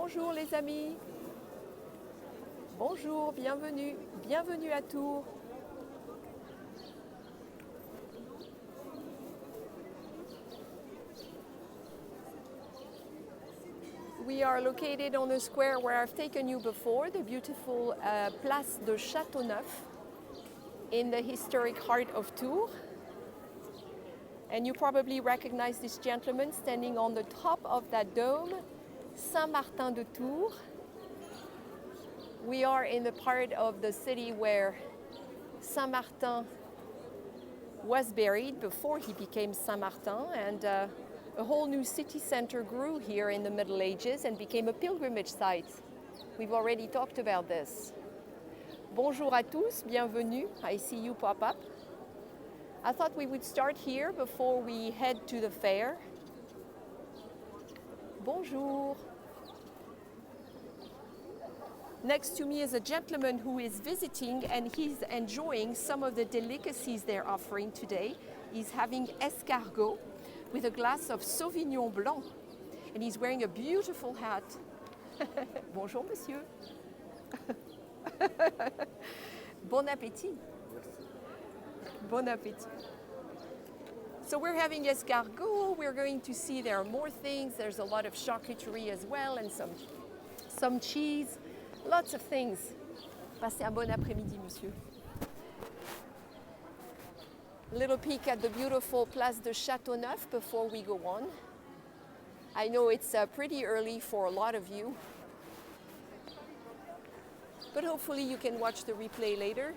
Bonjour les amis. Bonjour, bienvenue. Bienvenue à Tours. We are located on a square where I've taken you before, the beautiful Place de Châteauneuf in the historic heart of Tours. And you probably recognize this gentleman standing on the top of that dome, Saint-Martin de Tours. We are in the part of the city where Saint-Martin was buried before he became Saint-Martin, and a whole new city center grew here in the Middle Ages and became a pilgrimage site. We've already talked about this. Bonjour à tous, bienvenue. I see you pop up. I thought we would start here before we head to the fair. Bonjour. Next to me is a gentleman who is visiting and he's enjoying some of the delicacies they're offering today. He's having escargot with a glass of Sauvignon Blanc, and he's wearing a beautiful hat. Bonjour, monsieur. Bon appétit. Bon appétit. So we're having escargot. We're going to see there are more things. There's a lot of charcuterie as well, and some cheese. Lots of things. Passez un bon après-midi, monsieur. A little peek at the beautiful Place de Châteauneuf before we go on. I know it's pretty early for a lot of you, but hopefully you can watch the replay later.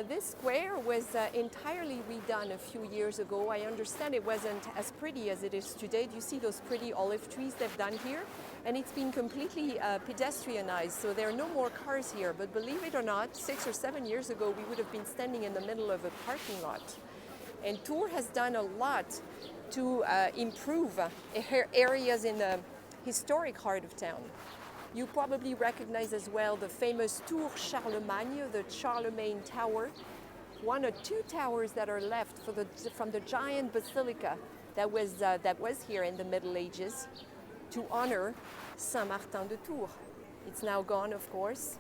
This square was entirely redone a few years ago. I understand it wasn't as pretty as it is today. Do you see those pretty olive trees they've done here? And it's been completely pedestrianized, so there are no more cars here. But believe it or not, 6 or 7 years ago, we would have been standing in the middle of a parking lot. And Tours has done a lot to improve areas in the historic heart of town. You probably recognize as well the famous Tour Charlemagne, the Charlemagne Tower, one or two towers that are left from the giant basilica that was here in the Middle Ages to honor Saint-Martin de Tours. It's now gone, of course.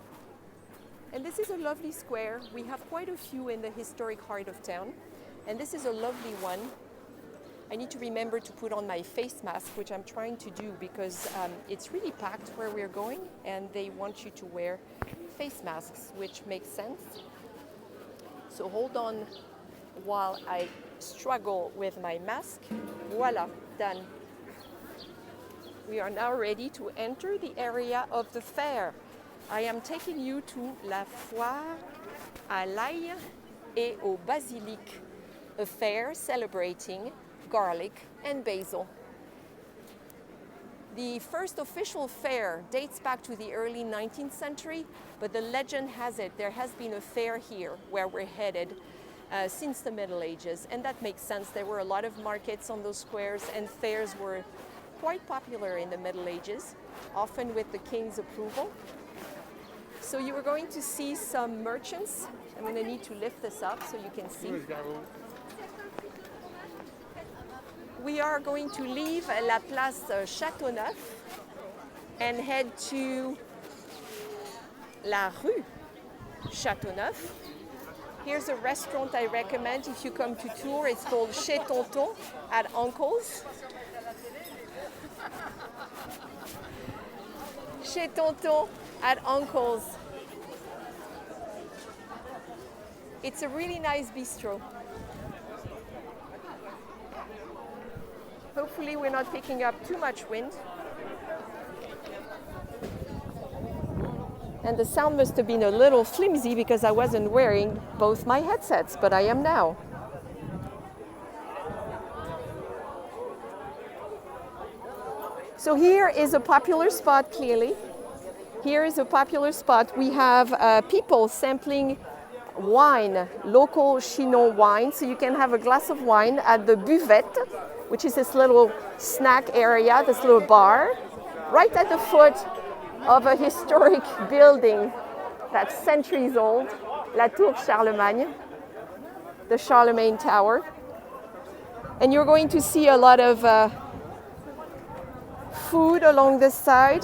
And this is a lovely square. We have quite a few in the historic heart of town, and this is a lovely one. I need to remember to put on my face mask, which I'm trying to do because it's really packed where we're going and they want you to wear face masks, which makes sense. So hold on while I struggle with my mask. Voila, done. We are now ready to enter the area of the fair. I am taking you to la Foire, à l'ail et au Basilic, a fair celebrating garlic and basil. The first official fair dates back to the early 19th century, but the legend has it there has been a fair here where we're headed since the Middle Ages, and that makes sense. There were a lot of markets on those squares, and fairs were quite popular in the Middle Ages, often with the king's approval. So you are going to see some merchants. I'm going to need to lift this up so you can see. We are going to leave la Place Châteauneuf and head to la Rue Châteauneuf. Here's a restaurant I recommend if you come to Tours. It's called Chez Tonton at Uncle's. Chez Tonton at Uncle's. It's a really nice bistro. Hopefully we're not picking up too much wind. And the sound must have been a little flimsy because I wasn't wearing both my headsets, but I am now. So here is a popular spot, clearly. Here is a popular spot. We have people sampling wine, local Chinon wine. So you can have a glass of wine at the buvette, which is this little snack area, this little bar, right at the foot of a historic building that's centuries old, La Tour Charlemagne, the Charlemagne Tower. And you're going to see a lot of food along this side.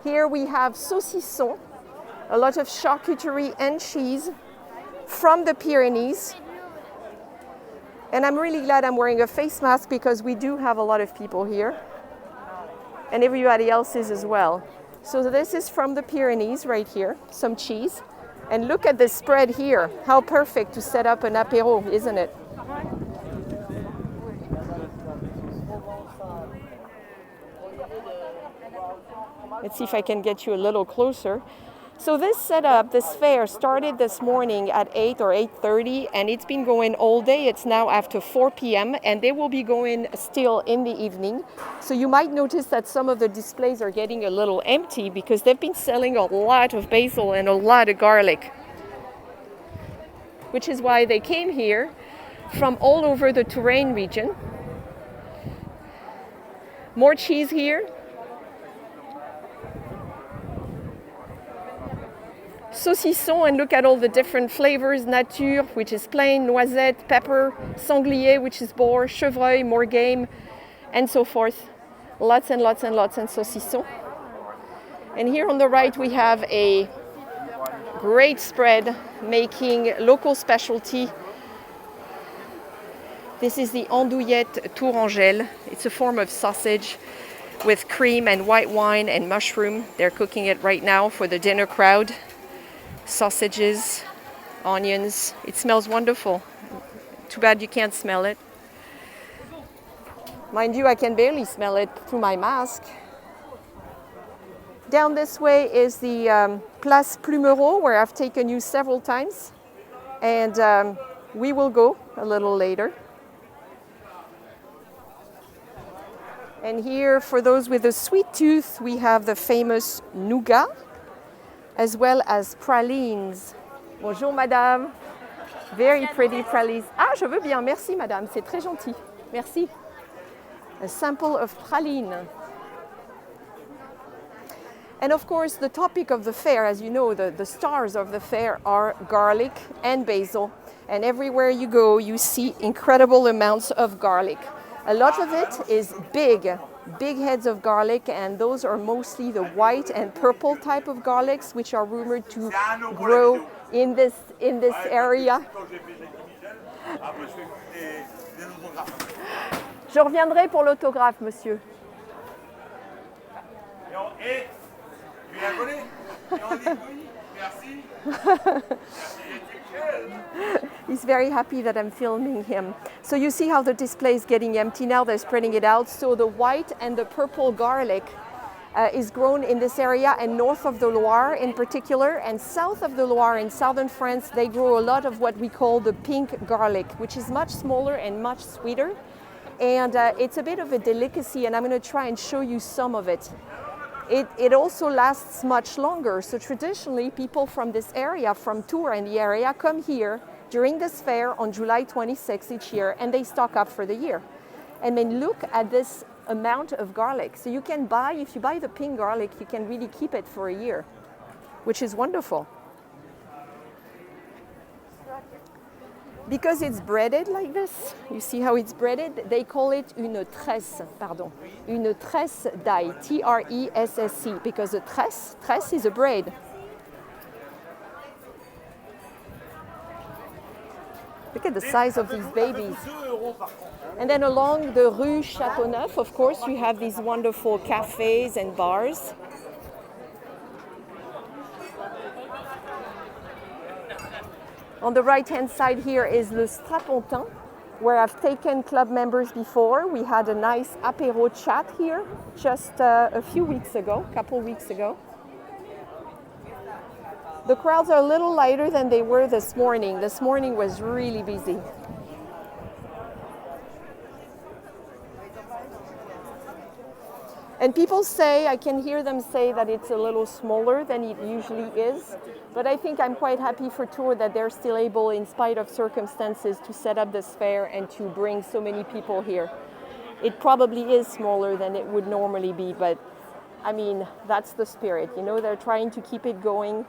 Here we have saucisson, a lot of charcuterie and cheese from the Pyrenees. And I'm really glad I'm wearing a face mask because we do have a lot of people here. And everybody else is as well. So this is from the Pyrenees right here, some cheese. And look at this spread here. How perfect to set up an apéro, isn't it? Let's see if I can get you a little closer. So this setup, this fair, started this morning at 8 or 8:30, and it's been going all day. It's now after 4 p.m., and they will be going still in the evening. So you might notice that some of the displays are getting a little empty because they've been selling a lot of basil and a lot of garlic, which is why they came here from all over the Touraine region. More cheese here. Saucisson, and look at all the different flavors. Nature, which is plain, noisette, pepper, sanglier, which is boar, chevreuil, more game, and so forth. Lots and lots and lots and saucisson. And here on the right we have a great spread making local specialty. This is the andouillette tourangelle. It's a form of sausage with cream and white wine and mushroom. They're cooking it right now for the dinner crowd. Sausages, onions. It smells wonderful. Too bad you can't smell it. Mind you, I can barely smell it through my mask. Down this way is the Place Plumereau, where I've taken you several times. And we will go a little later. And here, for those with a sweet tooth, we have the famous nougat, as well as pralines. Bonjour madame. Very pretty pralines. Ah, je veux bien. Merci madame. C'est très gentil. Merci. A sample of praline. And of course, the topic of the fair, as you know, the stars of the fair are garlic and basil. And everywhere you go, you see incredible amounts of garlic. A lot of it is big heads of garlic, and those are mostly the white and purple type of garlics, which are rumored to grow in this area. Je reviendrai pour l'autographe, monsieur. He's very happy that I'm filming him. So you see how the display is getting empty now. They're spreading it out. So the white and the purple garlic is grown in this area, and north of the Loire in particular, and south of the Loire in southern France, they grow a lot of what we call the pink garlic, which is much smaller and much sweeter. And it's a bit of a delicacy, and I'm going to try and show you some of it. It also lasts much longer. So traditionally, people from this area, from Tours and the area, come here during this fair on July 26th each year, and they stock up for the year. And then look at this amount of garlic. So you can buy, if you buy the pink garlic, you can really keep it for a year, which is wonderful. Because it's breaded like this, you see how it's breaded? They call it une tresse, pardon. Une tresse d'ail, T-R-E-S-S-E, because a tresse is a braid. Look at the size of these babies. And then along the Rue Châteauneuf, of course, you have these wonderful cafes and bars. On the right-hand side here is Le Strapontin, where I've taken club members before. We had a nice apéro chat here just a few weeks ago, a couple weeks ago. The crowds are a little lighter than they were this morning. This morning was really busy. And people say, I can hear them say that it's a little smaller than it usually is. But I think I'm quite happy for Tours that they're still able, in spite of circumstances, to set up this fair and to bring so many people here. It probably is smaller than it would normally be, but I mean, that's the spirit. You know, they're trying to keep it going,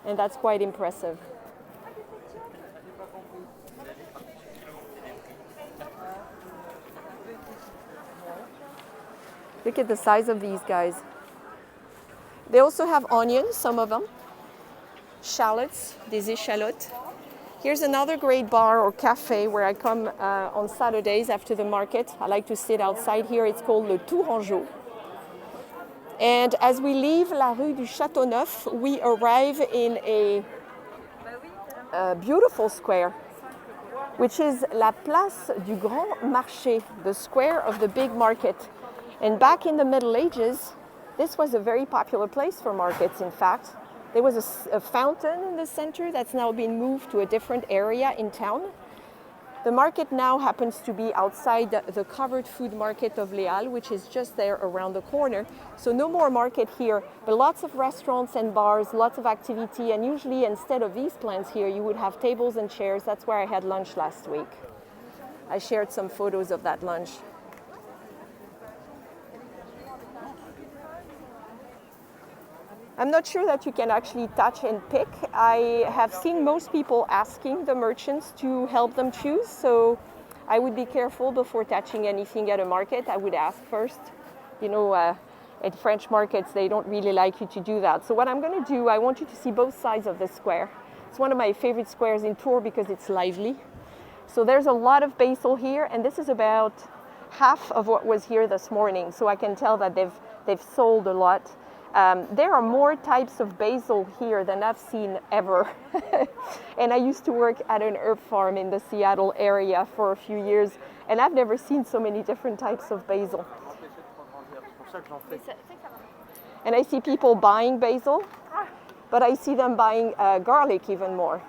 and that's quite impressive. Look at the size of these guys. They also have onions, some of them. Shallots, des échalotes. Here's another great bar or cafe where I come on Saturdays after the market. I like to sit outside here. It's called Le Tourangeau. And as we leave La Rue du Châteauneuf, we arrive in a beautiful square, which is La Place du Grand Marché, the square of the big market. And back in the Middle Ages, this was a very popular place for markets, in fact. There was a fountain in the center that's now been moved to a different area in town. The market now happens to be outside the covered food market of Les Halles, which is just there around the corner. So no more market here, but lots of restaurants and bars, lots of activity. And usually instead of these plants here, you would have tables and chairs. That's where I had lunch last week. I shared some photos of that lunch. I'm not sure that you can actually touch and pick. I have seen most people asking the merchants to help them choose, so I would be careful before touching anything at a market. I would ask first. You know, at French markets, they don't really like you to do that. So what I'm going to do, I want you to see both sides of the square. It's one of my favorite squares in Tours because it's lively. So there's a lot of basil here, and this is about half of what was here this morning. So I can tell that they've sold a lot. There are more types of basil here than I've seen ever. And I used to work at an herb farm in the Seattle area for a few years, and I've never seen so many different types of basil. And I see people buying basil, but I see them buying garlic even more.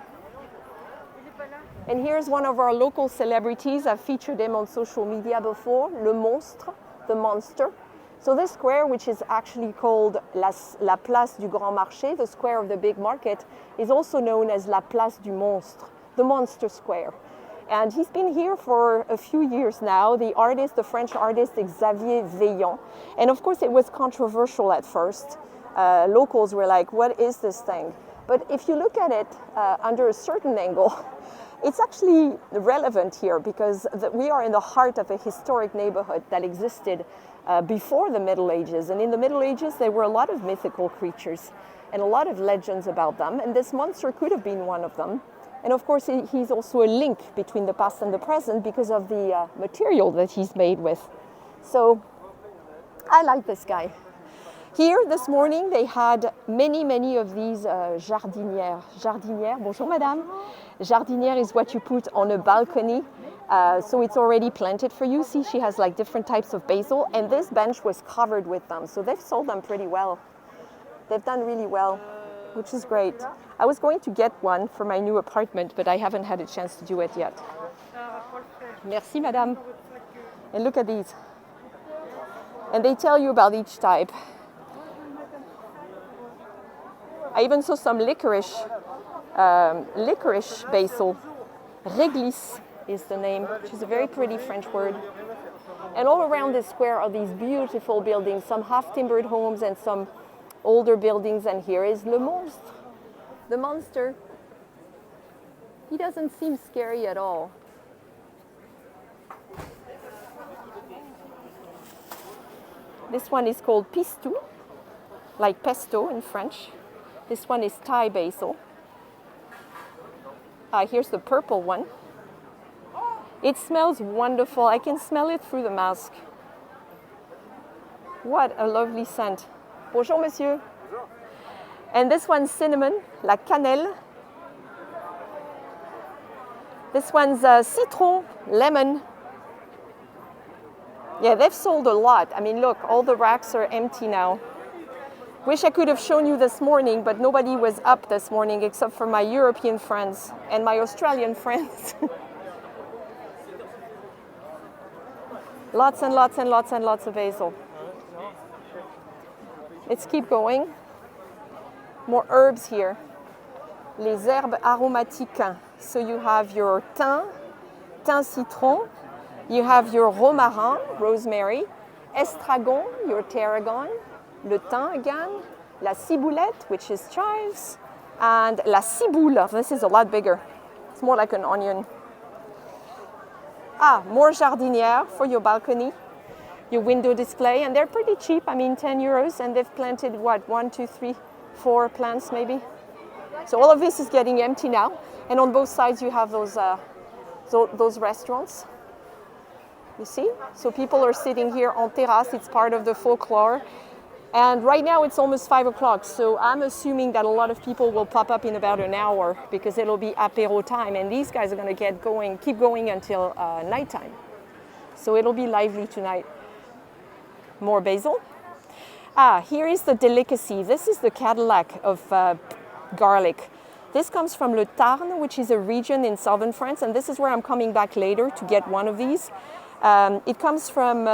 And here's one of our local celebrities. I've featured him on social media before, Le Monstre, the monster. So this square, which is actually called La Place du Grand Marché, the square of the big market, is also known as La Place du Monstre, the Monster Square. And he's been here for a few years now, the French artist Xavier Veillant. And of course it was controversial at first. Locals were like, what is this thing? But if you look at it under a certain angle, it's actually relevant here because we are in the heart of a historic neighborhood that existed before the Middle Ages. And in the Middle Ages, there were a lot of mythical creatures and a lot of legends about them. And this monster could have been one of them. And of course, he's also a link between the past and the present because of the material that he's made with. So I like this guy. Here this morning, they had many of these jardinières. Jardinière, bonjour madame. Jardinière is what you put on a balcony. So it's already planted for you. See, she has like different types of basil, and this bench was covered with them. So they've sold them pretty well. They've done really well, which is great. I was going to get one for my new apartment, but I haven't had a chance to do it yet. Merci, madame. And look at these. And they tell you about each type. I even saw some licorice basil. Réglisse is the name, which is a very pretty French word. And all around this square are these beautiful buildings, some half-timbered homes and some older buildings. And here is Le Monstre, the monster. He doesn't seem scary at all. This one is called pistou, like pesto in French. This one is Thai basil. Here's the purple one. It smells wonderful. I can smell it through the mask. What a lovely scent. Bonjour, monsieur. Bonjour. And this one's cinnamon, la cannelle. This one's citron, lemon. Yeah, they've sold a lot. I mean, look, all the racks are empty now. Wish I could have shown you this morning, but nobody was up this morning except for my European friends and my Australian friends. Lots and lots and lots and lots of basil. Let's keep going. More herbs here. Les herbes aromatiques. So you have your thym citron. You have your romarin, rosemary. Estragon, your tarragon. Le thym again. La ciboulette, which is chives. And la ciboule. This is a lot bigger. It's more like an onion. More jardinière for your balcony. your window display, and they're pretty cheap. I mean, 10 euros, and they've planted what, 1, 2, 3, 4 plants maybe. So all of this is getting empty now, and on both sides you have those restaurants. You see? So people are sitting here on terrace. It's part of the folklore. And right now it's almost 5 o'clock, so I'm assuming that a lot of people will pop up in about an hour because it'll be apéro time, and these guys are going to keep going until nighttime. So it'll be lively tonight. More basil. Here is the delicacy. This is the Cadillac of garlic. This comes from Le Tarn, which is a region in southern France, and this is where I'm coming back later to get one of these. It comes from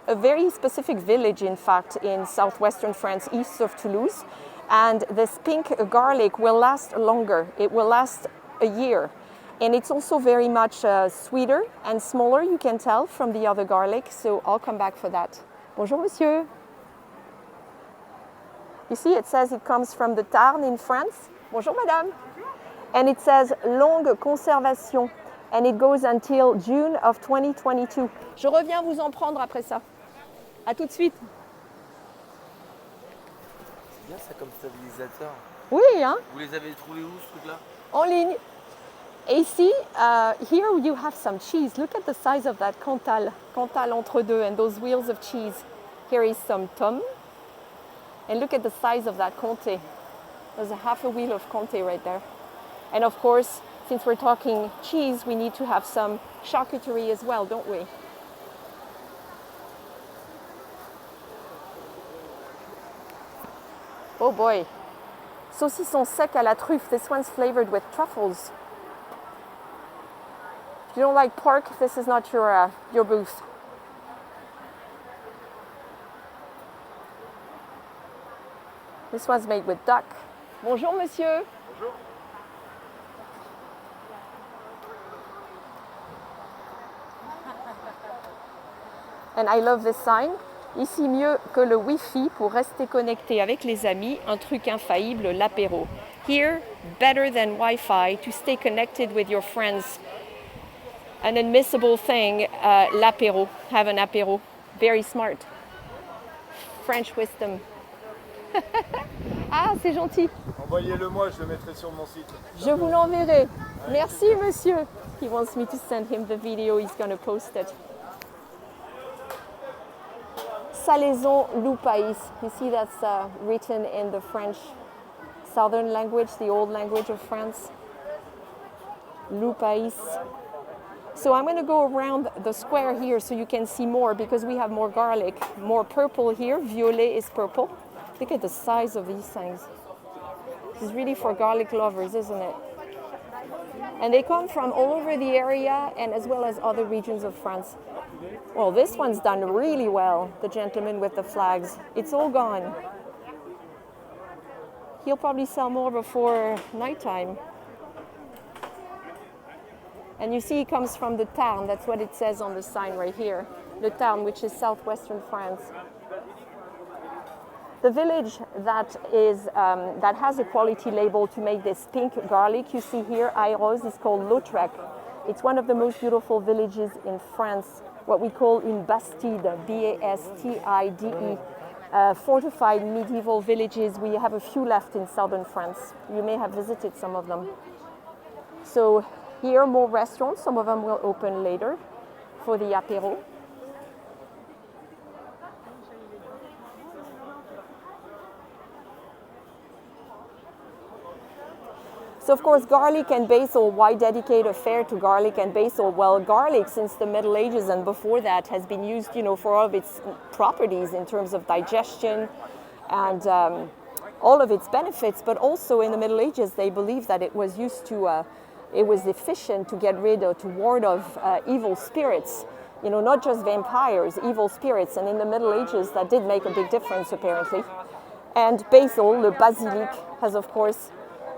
a very specific village, in fact, in southwestern France, east of Toulouse. And this pink garlic will last longer. It will last a year. And it's also very much sweeter and smaller, you can tell, from the other garlic. So I'll come back for that. Bonjour, monsieur. You see, it says it comes from the Tarn in France. Bonjour, madame. And it says longue conservation. And it goes until June of 2022. Je reviens vous en prendre après ça. À tout de suite. C'est bien ça comme stabilisateur. Oui, hein? Vous les avez trouvés où ce truc-là? En ligne. Et ici, here you have some cheese. Look at the size of that Cantal entre deux, and those wheels of cheese. Here is some Tom. And look at the size of that Comté. There's a half a wheel of Comté right there. And of course, since we're talking cheese, we need to have some charcuterie as well, don't we? Oh boy. Saucisson sec à la truffe. This one's flavored with truffles. If you don't like pork, this is not your booth. This one's made with duck. Bonjour, monsieur. Bonjour. And I love this sign. Ici mieux que le Wi-Fi pour rester connecté avec les amis, un truc infaillible, l'apéro. Here, better than Wi-Fi to stay connected with your friends. An admissible thing, l'apéro. Have an apéro. Very smart. French wisdom. Ah, c'est gentil. Envoyez-le-moi, je le mettrai sur mon site. Je vous l'enverrai. Merci, monsieur. He wants me to send him the video. He's going to post it. Salaison loupaïs. You see that's written in the French southern language, the old language of France. Loupaïs. So I'm going to go around the square here so you can see more because we have more garlic, more purple here. Violet is purple. Look at the size of these things. This is really for garlic lovers, isn't it? And they come from all over the area and as well as other regions of France. Well, this one's done really well, the gentleman with the flags. It's all gone. He'll probably sell more before nighttime. And you see he comes from the Tarn. That's what it says on the sign right here. The Tarn, which is southwestern France. The village that has a quality label to make this pink garlic you see here, Airose, is called Lautrec. It's one of the most beautiful villages in France, what we call une bastide, B-A-S-T-I-D-E. Fortified medieval villages. We have a few left in southern France. You may have visited some of them. So here more restaurants, some of them will open later for the apéro. So of course, garlic and basil, why dedicate a fair to garlic and basil? Well, garlic since the Middle Ages and before that has been used, for all of its properties in terms of digestion and all of its benefits. But also in the Middle Ages, they believed that it was used to, it was efficient to get rid or to ward off evil spirits. Not just vampires, evil spirits. And in the Middle Ages, that did make a big difference apparently. And basil, le basilic, has of course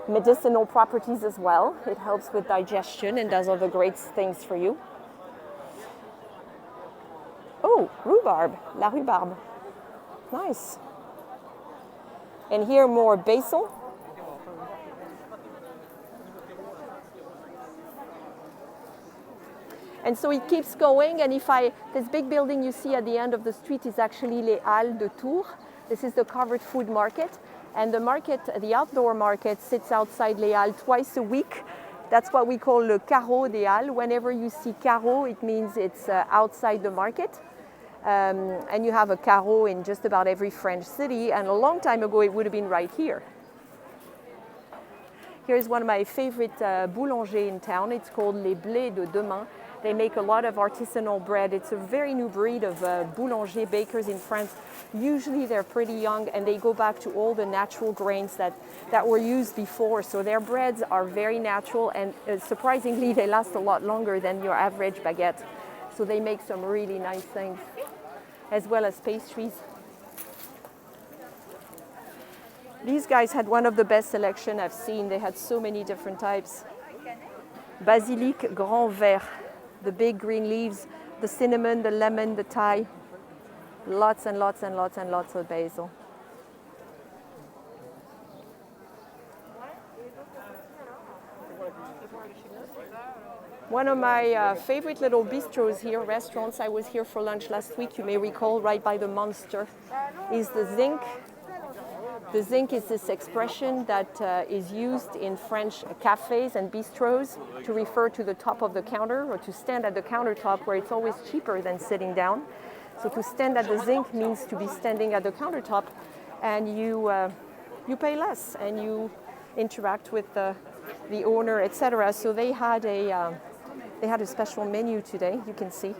medicinal properties as well. It helps with digestion and does other great things for you. Oh, rhubarb, la rhubarbe. Nice. And here more basil. And so it keeps going, and this big building you see at the end of the street is actually Les Halles de Tours. This is the covered food market, and the outdoor market sits outside Les Halles twice a week. That's what we call le carreau des Halles. Whenever you see carreau, it means it's outside the market. And you have a carreau in just about every French city, and a long time ago it would have been right here. Here's one of my favorite boulangers in town. It's called Les Blés de Demain. They make a lot of artisanal bread. It's a very new breed of boulanger bakers in France. Usually they're pretty young, and they go back to all the natural grains that were used before. So their breads are very natural, and surprisingly they last a lot longer than your average baguette. So they make some really nice things, as well as pastries. These guys had one of the best selection I've seen. They had so many different types. Basilic grand vert, the big green leaves, the cinnamon, the lemon, the thyme. Lots and lots and lots and lots of basil. One of my favorite little bistros here, restaurants, I was here for lunch last week, you may recall, right by the Monster, is the zinc. The zinc is this expression that is used in French cafes and bistros to refer to the top of the counter, or to stand at the countertop, where it's always cheaper than sitting down. So to stand at the zinc means to be standing at the countertop, and you pay less and you interact with the owner, etc. So they had a special menu today, you can see.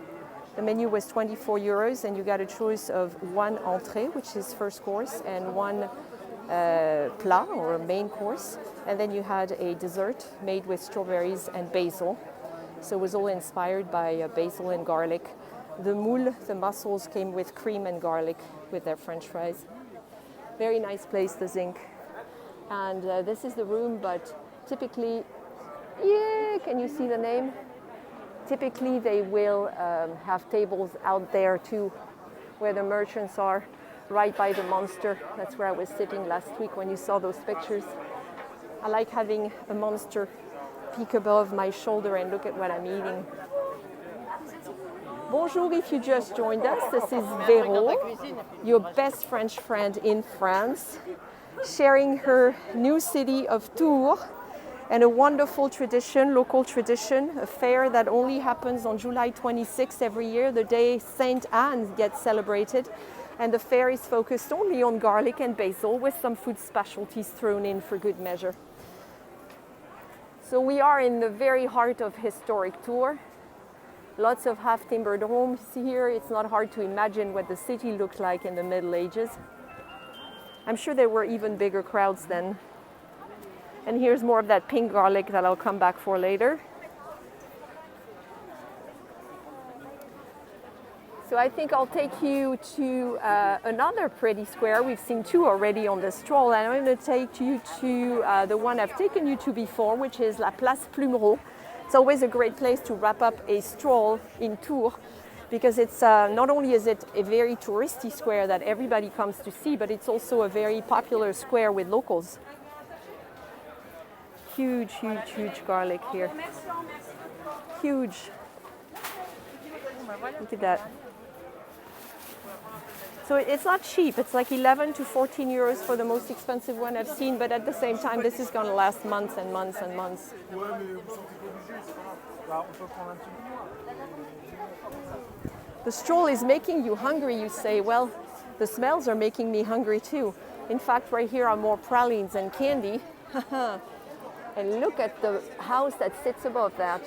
The menu was 24 euros, and you got a choice of one entrée, which is first course, and one plat, or a main course. And then you had a dessert made with strawberries and basil. So it was all inspired by basil and garlic. The moule, the mussels, came with cream and garlic with their French fries. Very nice place, the Zinc. And this is the room, but typically, can you see the name? Typically they will have tables out there too, where the merchants are, right by the Monster. That's where I was sitting last week when you saw those pictures. I like having a Monster peek above my shoulder and look at what I'm eating. Bonjour, if you just joined us, this is Véro, your best French friend in France, sharing her new city of Tours and a wonderful tradition, local tradition, a fair that only happens on July 26th every year, the day Sainte Anne gets celebrated. And the fair is focused only on garlic and basil, with some food specialties thrown in for good measure. So we are in the very heart of historic Tours. Lots of half-timbered homes here. It's not hard to imagine what the city looked like in the Middle Ages. I'm sure there were even bigger crowds then. And here's more of that pink garlic that I'll come back for later. So I think I'll take you to another pretty square. We've seen two already on the stroll, and I'm going to take you to the one I've taken you to before, which is La Place Plumereau. It's always a great place to wrap up a stroll in Tours, because it's not only is it a very touristy square that everybody comes to see, but it's also a very popular square with locals. Huge, huge, huge garlic here. Huge. Look at that. So it's not cheap. It's like 11 to 14 euros for the most expensive one I've seen, but at the same time, this is going to last months and months and months. The stroll is making you hungry, you say. Well, the smells are making me hungry too. In fact, right here are more pralines and candy. And look at the house that sits above that.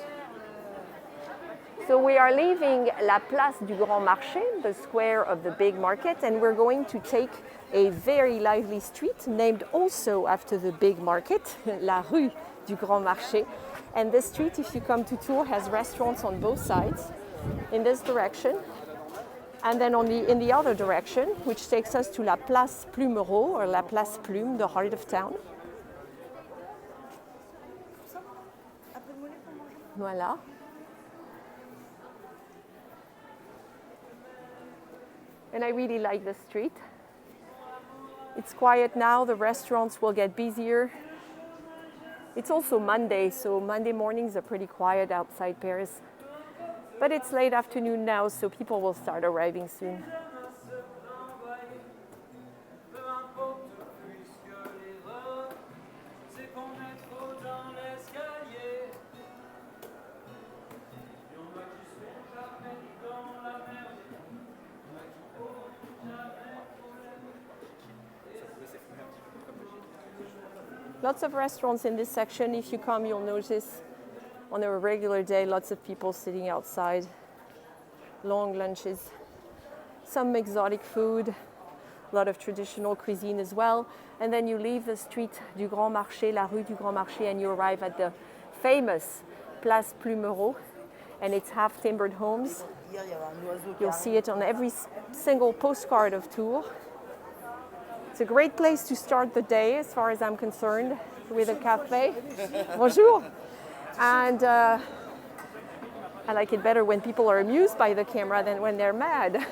So we are leaving La Place du Grand Marché, the square of the big market, and we're going to take a very lively street named also after the big market, La Rue du Grand Marché. And this street, if you come to Tours, has restaurants on both sides in this direction. And then in the other direction, which takes us to La Place Plumereau, or La Place Plume, the heart of town. Voilà. And I really like this street. It's quiet now, the restaurants will get busier. It's also Monday, so Monday mornings are pretty quiet outside Paris. But it's late afternoon now, so people will start arriving soon. Lots of restaurants in this section. If you come, you'll notice on a regular day, lots of people sitting outside, long lunches, some exotic food, a lot of traditional cuisine as well. And then you leave the street du Grand Marché, la rue du Grand Marché, and you arrive at the famous Place Plumereau, and it's half timbered homes. You'll see it on every single postcard of Tours. It's a great place to start the day, as far as I'm concerned, with a café. Bonjour. And I like it better when people are amused by the camera than when they're mad.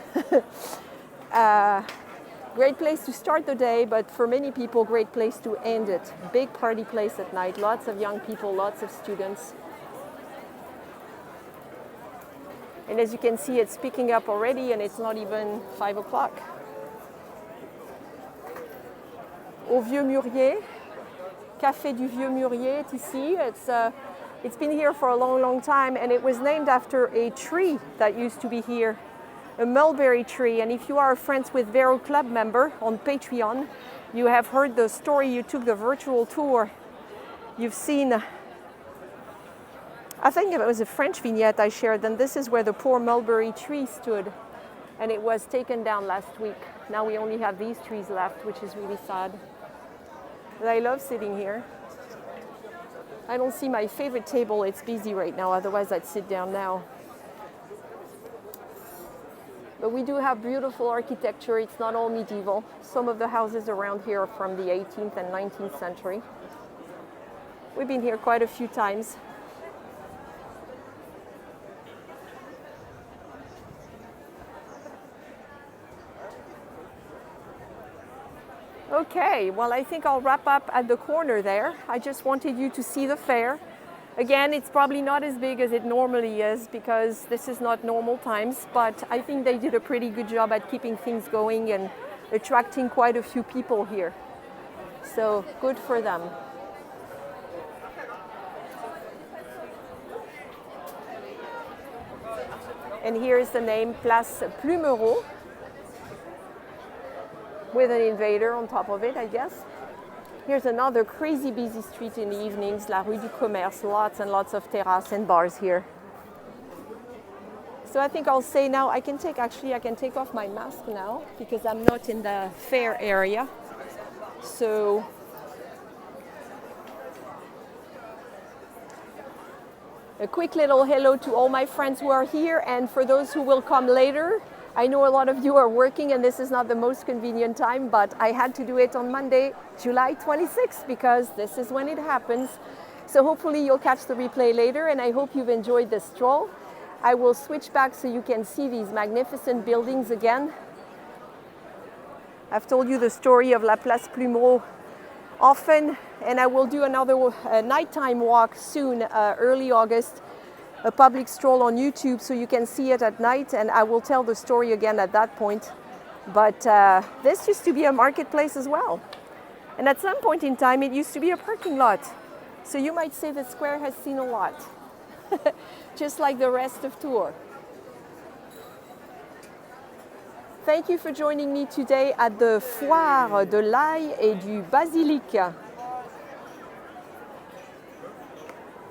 Great place to start the day, but for many people, great place to end it. Big party place at night, lots of young people, lots of students. And as you can see, it's picking up already, and it's not even 5 o'clock. Au Vieux Mûrier, Café du Vieux Mûrier, ici. It's been here for a long, long time, and it was named after a tree that used to be here, a mulberry tree. And if you are a Friends with Véro club member on Patreon, you have heard the story. You took the virtual tour. You've seen, I think it was a French vignette I shared, and this is where the poor mulberry tree stood, and it was taken down last week. Now we only have these trees left, which is really sad. But I love sitting here. I don't see my favorite table. It's busy right now, otherwise I'd sit down now. But we do have beautiful architecture. It's not all medieval. Some of the houses around here are from the 18th and 19th century. We've been here quite a few times. Okay, well, I think I'll wrap up at the corner there. I just wanted you to see the fair. Again, it's probably not as big as it normally is because this is not normal times, but I think they did a pretty good job at keeping things going and attracting quite a few people here. So good for them. And here is the name Place Plumereau, with an invader on top of it, I guess. Here's another crazy busy street in the evenings, La Rue du Commerce, lots and lots of terraces and bars here. So I think I'll say now, I can take off my mask now because I'm not in the fair area. So a quick little hello to all my friends who are here, and for those who will come later, I know a lot of you are working and this is not the most convenient time, but I had to do it on Monday, July 26th, because this is when it happens. So hopefully you'll catch the replay later, and I hope you've enjoyed this stroll. I will switch back so you can see these magnificent buildings again. I've told you the story of La Place Plumereau often, and I will do another nighttime walk soon, early August. A public stroll on YouTube so you can see it at night, and I will tell the story again at that point. But this used to be a marketplace as well. And at some point in time, it used to be a parking lot. So you might say the square has seen a lot, just like the rest of Tours. Thank you for joining me today at the Foire de l'Ail et du Basilic.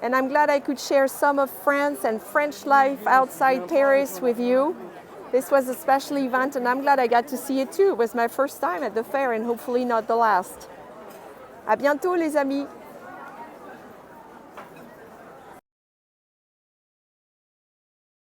And I'm glad I could share some of France and French life outside Paris with you. This was a special event, and I'm glad I got to see it too. It was my first time at the fair, and hopefully not the last. À bientôt, les amis.